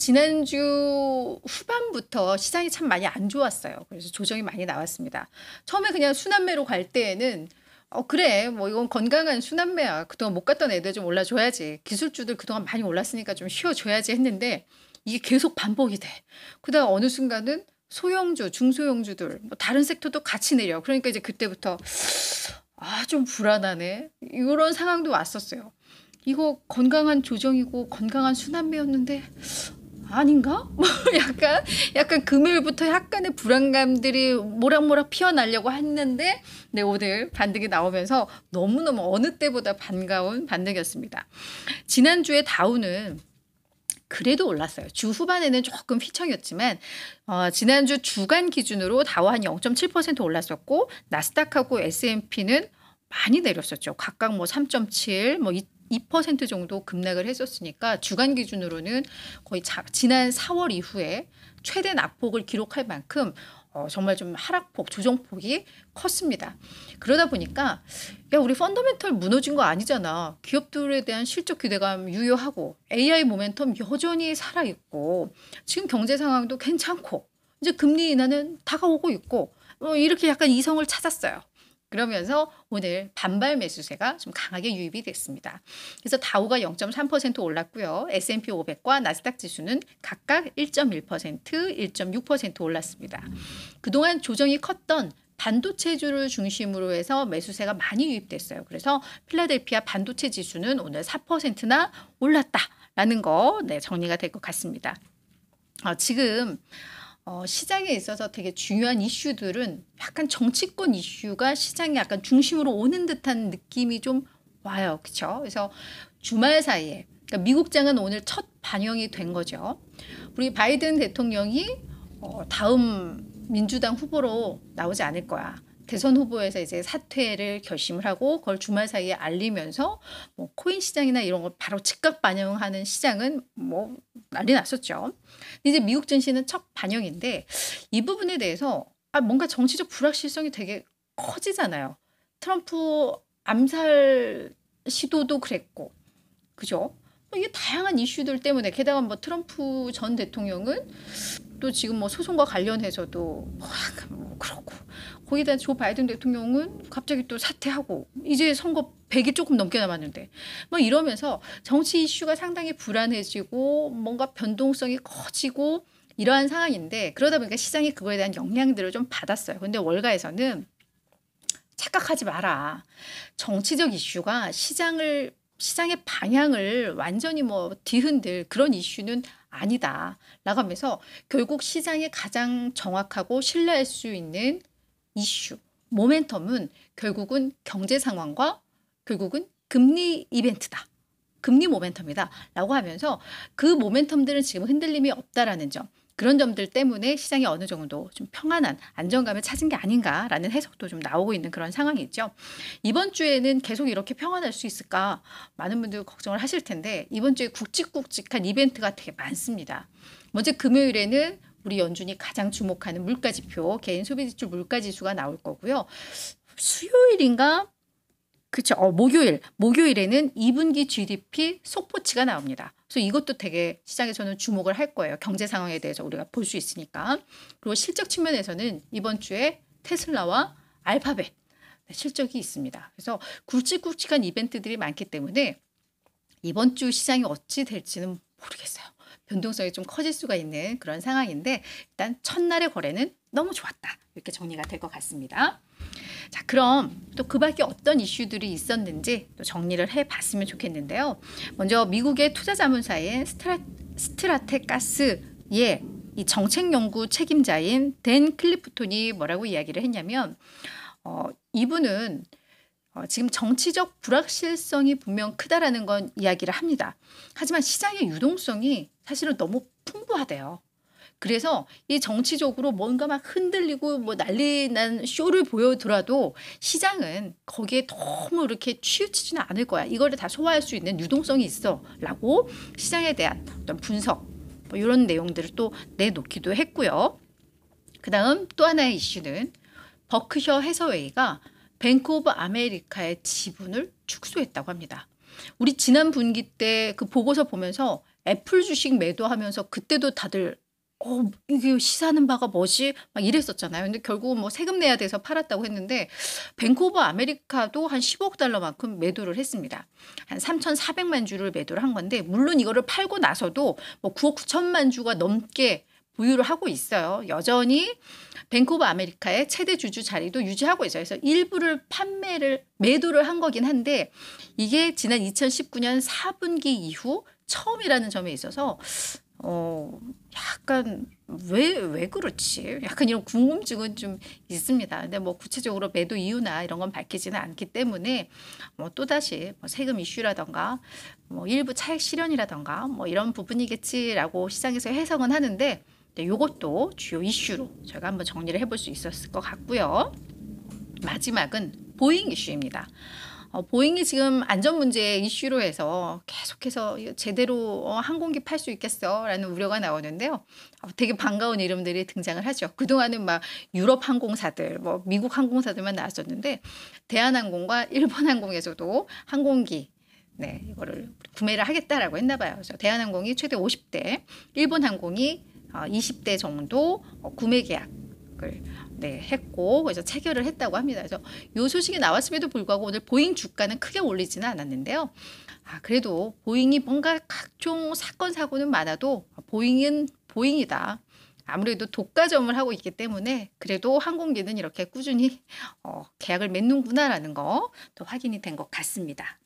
지난주 후반부터 시장이 참 많이 안 좋았어요. 그래서 조정이 많이 나왔습니다. 처음에 그냥 순환매로 갈 때에는 그래 뭐 이건 건강한 순환매야. 그동안 못 갔던 애들 좀 올라줘야지. 기술주들 그동안 많이 올랐으니까 좀 쉬어줘야지 했는데 이게 계속 반복이 돼. 그다음 어느 순간은 소형주, 중소형주들 뭐 다른 섹터도 같이 내려. 그러니까 이제 그때부터 좀 불안하네. 이런 상황도 왔었어요. 이거 건강한 조정이고 건강한 순환매였는데 아닌가? 뭐 약간 금요일부터 약간의 불안감들이 모락모락 피어나려고 했는데 네, 오늘 반등이 나오면서 너무너무 어느 때보다 반가운 반등이었습니다. 지난주에 다우는 그래도 올랐어요. 주 후반에는 조금 휘청이었지만 지난주 주간 기준으로 다우 한 0.7% 올랐었고 나스닥하고 S&P는 많이 내렸었죠. 각각 뭐 3.7, 뭐 2% 정도 급락을 했었으니까 주간 기준으로는 거의 지난 4월 이후에 최대 낙폭을 기록할 만큼 정말 좀 하락폭, 조정폭이 컸습니다. 그러다 보니까 야 우리 펀더멘털 무너진 거 아니잖아. 기업들에 대한 실적 기대감 유효하고 AI 모멘텀 여전히 살아있고 지금 경제 상황도 괜찮고 이제 금리 인하는 다가오고 있고 이렇게 약간 이성을 찾았어요. 그러면서 오늘 반발 매수세가 좀 강하게 유입이 됐습니다. 그래서 다우가 0.3% 올랐고요. S&P 500과 나스닥 지수는 각각 1.1%, 1.6% 올랐습니다. 그동안 조정이 컸던 반도체주를 중심으로 해서 매수세가 많이 유입됐어요. 그래서 필라델피아 반도체 지수는 오늘 4%나 올랐다라는 거 정리가 될 것 같습니다. 지금 시장에 있어서 되게 중요한 이슈들은 약간 정치권 이슈가 시장에 약간 중심으로 오는 듯한 느낌이 좀 와요. 그렇죠? 그래서 주말 사이에 그러니까 미국장은 오늘 첫 반영이 된 거죠. 우리 바이든 대통령이 다음 민주당 후보로 나오지 않을 거야. 대선 후보에서 이제 사퇴를 결심을 하고 그걸 주말 사이에 알리면서 뭐 코인 시장이나 이런 걸 바로 즉각 반영하는 시장은 뭐 난리 났었죠. 근데 이제 미국 증시는 첫 반영인데 이 부분에 대해서 뭔가 정치적 불확실성이 되게 커지잖아요. 트럼프 암살 시도도 그랬고, 그죠? 이게 다양한 이슈들 때문에 게다가 뭐 트럼프 전 대통령은 또 지금 뭐 소송과 관련해서도 뭐 그렇고 거기다 조 바이든 대통령은 갑자기 또 사퇴하고 이제 선거 100일 조금 넘게 남았는데 뭐 이러면서 정치 이슈가 상당히 불안해지고 뭔가 변동성이 커지고 이러한 상황인데 그러다 보니까 시장이 그거에 대한 영향들을 좀 받았어요. 근데 월가에서는 착각하지 마라. 정치적 이슈가 시장의 방향을 완전히 뭐 뒤흔들 그런 이슈는 아니다. 라고 하면서 결국 시장에 가장 정확하고 신뢰할 수 있는 이슈, 모멘텀은 결국은 경제 상황과 결국은 금리 이벤트다. 금리 모멘텀이다. 라고 하면서 그 모멘텀들은 지금 흔들림이 없다라는 점. 그런 점들 때문에 시장이 어느 정도 좀 평안한 안정감을 찾은 게 아닌가라는 해석도 좀 나오고 있는 그런 상황이죠. 이번 주에는 계속 이렇게 평안할 수 있을까? 많은 분들 걱정을 하실 텐데 이번 주에 굵직굵직한 이벤트가 되게 많습니다. 먼저 금요일에는 우리 연준이 가장 주목하는 물가지표, 개인 소비지출 물가지수가 나올 거고요. 수요일인가? 그렇죠. 목요일에는 2분기 GDP 속보치가 나옵니다. 그래서 이것도 되게 시장에서는 주목을 할 거예요. 경제 상황에 대해서 우리가 볼 수 있으니까. 그리고 실적 측면에서는 이번 주에 테슬라와 알파벳 실적이 있습니다. 그래서 굵직굵직한 이벤트들이 많기 때문에 이번 주 시장이 어찌 될지는 모르겠어요. 변동성이 좀 커질 수가 있는 그런 상황인데 일단 첫날의 거래는 너무 좋았다. 이렇게 정리가 될 것 같습니다. 자, 그럼 또 그 밖에 어떤 이슈들이 있었는지 또 정리를 해봤으면 좋겠는데요. 먼저 미국의 투자자문사인 스트라테가스의 이 정책연구 책임자인 댄 클리프톤이 뭐라고 이야기를 했냐면 이분은 지금 정치적 불확실성이 분명 크다라는 건 이야기를 합니다. 하지만 시장의 유동성이 사실은 너무 풍부하대요. 그래서 이 정치적으로 뭔가 막 흔들리고 뭐 난리 난 쇼를 보여더라도 시장은 거기에 너무 이렇게 치우치지는 않을 거야. 이거를 다 소화할 수 있는 유동성이 있어 라고 시장에 대한 어떤 분석 뭐 이런 내용들을 또 내놓기도 했고요. 그 다음 또 하나의 이슈는 버크셔 해서웨이가 뱅크 오브 아메리카의 지분을 축소했다고 합니다. 우리 지난 분기 때 그 보고서 보면서 애플 주식 매도하면서 그때도 다들 이게 시사하는 바가 뭐지? 막 이랬었잖아요. 근데 결국은 뭐 세금 내야 돼서 팔았다고 했는데 뱅크 오브 아메리카도 한 10억 달러만큼 매도를 했습니다. 한 3,400만 주를 매도를 한 건데 물론 이거를 팔고 나서도 뭐 9억 9천만 주가 넘게 보유를 하고 있어요. 여전히 뱅크 오브 아메리카의 최대 주주 자리도 유지하고 있어요. 그래서 일부를 매도를 한 거긴 한데 이게 지난 2019년 4분기 이후 처음이라는 점에 있어서 약간 왜 그렇지? 약간 이런 궁금증은 좀 있습니다. 근데 뭐 구체적으로 매도 이유나 이런 건 밝히지는 않기 때문에 뭐 또다시 뭐 세금 이슈라던가 뭐 일부 차익 실현이라던가 뭐 이런 부분이겠지라고 시장에서 해석은 하는데 이것도 주요 이슈로 저희가 한번 정리를 해볼 수 있었을 것 같고요. 마지막은 보잉 이슈입니다. 보잉이 지금 안전 문제 이슈로 해서 계속해서 제대로 항공기 팔 수 있겠어 라는 우려가 나오는데요. 되게 반가운 이름들이 등장을 하죠. 그동안은 막 유럽 항공사들, 뭐 미국 항공사들만 나왔었는데 대한항공과 일본항공에서도 항공기 이거를 구매를 하겠다라고 했나 봐요. 그래서 대한항공이 최대 50대, 일본항공이 20대 정도 구매 계약을 했고 그래서 체결을 했다고 합니다. 그래서 이 소식이 나왔음에도 불구하고 오늘 보잉 주가는 크게 올리지는 않았는데요. 그래도 보잉이 뭔가 각종 사건 사고는 많아도 보잉은 보잉이다. 아무래도 독과점을 하고 있기 때문에 그래도 항공기는 이렇게 꾸준히 계약을 맺는구나라는 거 또 확인이 된 것 같습니다.